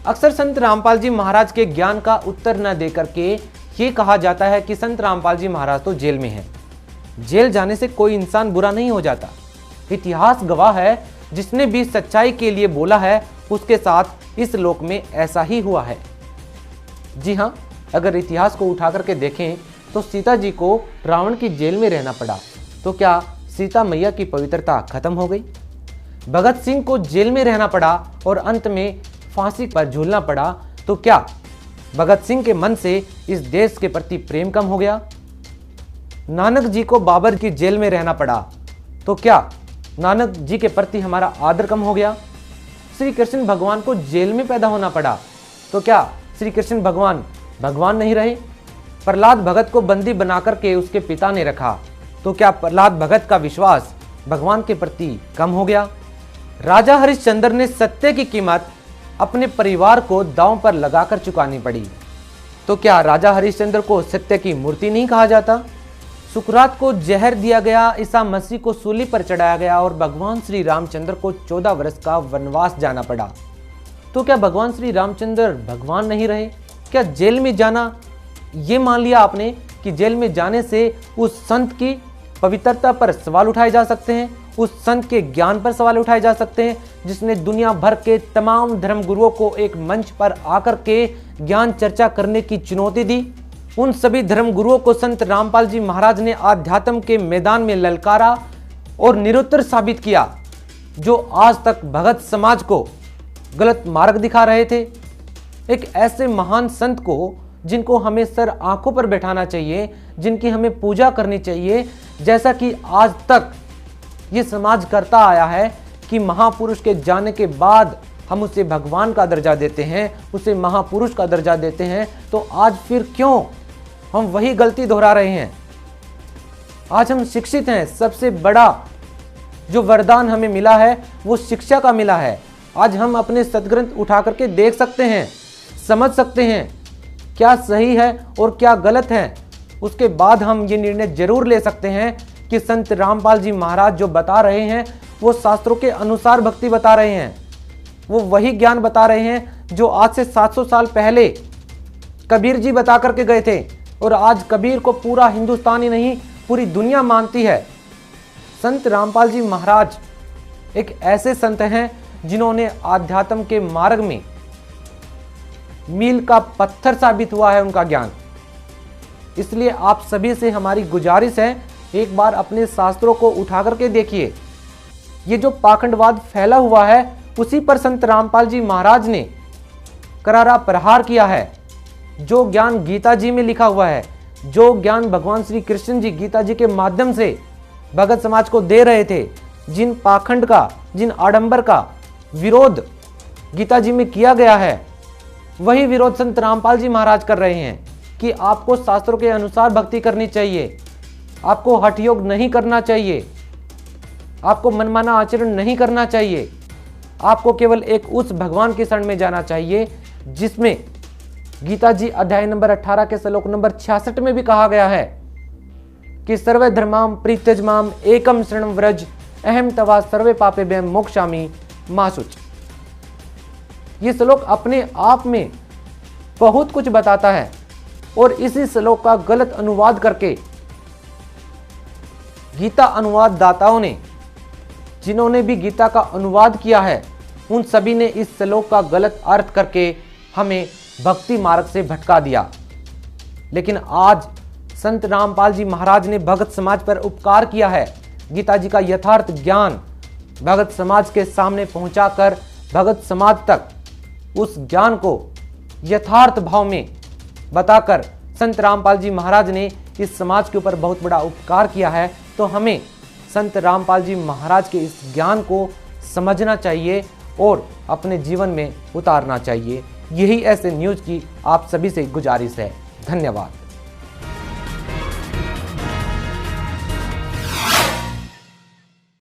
अक्सर संत रामपाल जी महाराज के ज्ञान का उत्तर न देकर के ये कहा जाता है कि संत रामपाल जी महाराज तो जेल में हैं। जेल जाने से कोई इंसान बुरा नहीं हो जाता। इतिहास गवाह है, जिसने भी सच्चाई के लिए बोला है उसके साथ इस लोक में ऐसा ही हुआ है। जी हाँ, अगर इतिहास को उठा करके देखें तो सीता जी को रावण की जेल में रहना पड़ा, तो क्या सीता मैया की पवित्रता खत्म हो गई? भगत सिंह को जेल में रहना पड़ा और अंत में फांसी पर झूलना पड़ा, तो क्या भगत सिंह के मन से इस देश के प्रति प्रेम कम हो गया? नानक जी को बाबर की जेल में रहना पड़ा, तो क्या नानक जी के प्रति हमारा आदर कम हो गया? श्री कृष्ण भगवान को जेल में पैदा होना पड़ा, तो क्या श्री कृष्ण भगवान भगवान नहीं रहे? प्रहलाद भगत को बंदी बनाकर के उसके पिता ने रखा, तो क्या प्रहलाद भगत का विश्वास भगवान के प्रति कम हो गया? राजा हरिश्चंद्र ने सत्य की कीमत अपने परिवार को दांव पर लगाकर चुकानी पड़ी, तो क्या राजा हरिश्चंद्र को सत्य की मूर्ति नहीं कहा जाता? सुकरात को जहर दिया गया, ईसा मसीह को सूली पर चढ़ाया गया और भगवान श्री रामचंद्र को 14 वर्ष का वनवास जाना पड़ा, तो क्या भगवान श्री रामचंद्र भगवान नहीं रहे? क्या जेल में जाना, ये मान लिया आपने कि जेल में जाने से उस संत की पवित्रता पर सवाल उठाए जा सकते हैं, उस संत के ज्ञान पर सवाल उठाए जा सकते हैं, जिसने दुनिया भर के तमाम धर्म गुरुओं को एक मंच पर आकर के ज्ञान चर्चा करने की चुनौती दी? उन सभी धर्म गुरुओं को संत रामपाल जी महाराज ने आध्यात्म के मैदान में ललकारा और निरुत्तर साबित किया, जो आज तक भगत समाज को गलत मार्ग दिखा रहे थे। एक ऐसे महान संत को जिनको हमें सर आंखों पर बैठाना चाहिए, जिनकी हमें पूजा करनी चाहिए, जैसा कि आज तक ये समाज करता आया है कि महापुरुष के जाने के बाद हम उसे भगवान का दर्जा देते हैं, उसे महापुरुष का दर्जा देते हैं, तो आज फिर क्यों हम वही गलती दोहरा रहे हैं? आज हम शिक्षित हैं, सबसे बड़ा जो वरदान हमें मिला है वो शिक्षा का मिला है। आज हम अपने सदग्रंथ उठा करके देख सकते हैं, समझ सकते हैं क्या सही है और क्या गलत है। उसके बाद हम ये निर्णय जरूर ले सकते हैं कि संत रामपाल जी महाराज जो बता रहे हैं वो शास्त्रों के अनुसार भक्ति बता रहे हैं, वो वही ज्ञान बता रहे हैं जो आज से 700 साल पहले कबीर जी बता करके गए थे, और आज कबीर को पूरा हिंदुस्तान ही नहीं पूरी दुनिया मानती है। संत रामपाल जी महाराज एक ऐसे संत हैं जिन्होंने आध्यात्म के मार्ग में मील का पत्थर साबित हुआ है उनका ज्ञान। इसलिए आप सभी से हमारी गुजारिश है, एक बार अपने शास्त्रों को उठा करके देखिए। ये जो पाखंडवाद फैला हुआ है उसी पर संत रामपाल जी महाराज ने करारा प्रहार किया है। जो ज्ञान गीता जी में लिखा हुआ है, जो ज्ञान भगवान श्री कृष्ण जी गीता जी के माध्यम से भगत समाज को दे रहे थे, जिन पाखंड का, जिन आडंबर का विरोध गीता जी में किया गया है, वही विरोध संत रामपाल जी महाराज कर रहे हैं कि आपको शास्त्रों के अनुसार भक्ति करनी चाहिए, आपको हठ योग नहीं करना चाहिए, आपको मनमाना आचरण नहीं करना चाहिए, आपको केवल एक उस भगवान के शरण में जाना चाहिए जिसमें गीता जी अध्याय नंबर 18 के श्लोक नंबर 66 में भी कहा गया है कि सर्वे धर्माम प्रीत्यजमाम एकम शरणम व्रज अहम तवा सर्वे पापेभ्यः मोक्षामि मा शुच। ये श्लोक अपने आप में बहुत कुछ बताता है, और इसी श्लोक का गलत अनुवाद करके गीता अनुवाद दाताओं ने, जिन्होंने भी गीता का अनुवाद किया है, उन सभी ने इस श्लोक का गलत अर्थ करके हमें भक्ति मार्ग से भटका दिया। लेकिन आज संत रामपाल जी महाराज ने भगत समाज पर उपकार किया है। गीता जी का यथार्थ ज्ञान भगत समाज के सामने पहुंचाकर भगत समाज तक उस ज्ञान को यथार्थ भाव में बताकर संत रामपाल जी महाराज ने इस समाज के ऊपर बहुत बड़ा उपकार किया है। तो हमें संत रामपाल जी महाराज के इस ज्ञान को समझना चाहिए और अपने जीवन में उतारना चाहिए। यही ऐसे न्यूज़ की आप सभी से गुजारिश है। धन्यवाद।